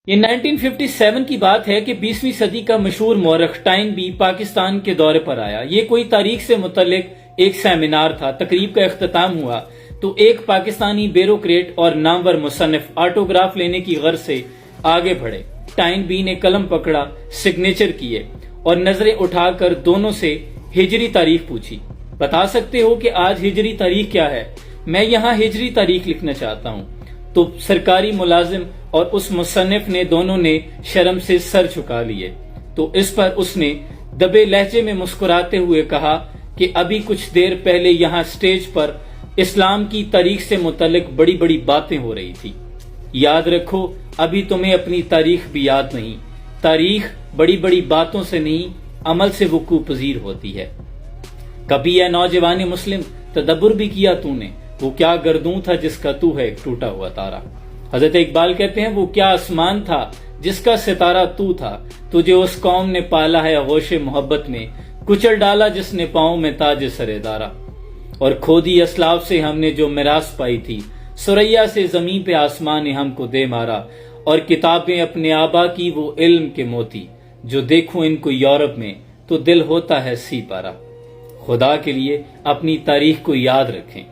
یہ 1957 کی بات ہے کہ 20ویں صدی کا مشہور مورخ ٹائن بی پاکستان کے دورے پر آیا۔ یہ کوئی تاریخ سے متعلق ایک سیمینار تھا۔ تقریب کا اختتام ہوا تو ایک پاکستانی بیوروکریٹ اور نامور مصنف آٹوگراف لینے کی غرض سے آگے بڑھے۔ ٹائن بی نے قلم پکڑا، سگنیچر کیے اور نظریں اٹھا کر دونوں سے ہجری تاریخ پوچھی۔ بتا سکتے ہو کہ آج ہجری تاریخ کیا ہے؟ میں یہاں ہجری تاریخ لکھنا چاہتا ہوں۔ تو سرکاری ملازم اور اس مصنف نے دونوں نے شرم سے سر جھکا لیے۔ تو اس پر اس نے دبے لہجے میں مسکراتے ہوئے کہا کہ ابھی کچھ دیر پہلے یہاں سٹیج پر اسلام کی تاریخ سے متعلق بڑی بڑی باتیں ہو رہی تھی۔ یاد رکھو، ابھی تمہیں اپنی تاریخ بھی یاد نہیں۔ تاریخ بڑی بڑی باتوں سے نہیں، عمل سے وقوع پذیر ہوتی ہے۔ کبھی اے نوجوان مسلم تدبر بھی کیا تو نے، وہ کیا گردوں تھا جس کا تو ہے ایک ٹوٹا ہوا تارا۔ حضرت اقبال کہتے ہیں وہ کیا آسمان تھا جس کا ستارہ تو تھا، تجھے اس قوم نے پالا ہے آغوش محبت میں، کچل ڈالا جس نے پاؤں میں تاج سر دارا۔ اور کھودی اسلاف سے ہم نے جو میراث پائی تھی، سریا سے زمین پہ آسمان نے ہم کو دے مارا۔ اور کتابیں اپنے آبا کی وہ علم کے موتی، جو دیکھوں ان کو یورپ میں تو دل ہوتا ہے سی پارا۔ خدا کے لیے اپنی تاریخ کو یاد رکھیں۔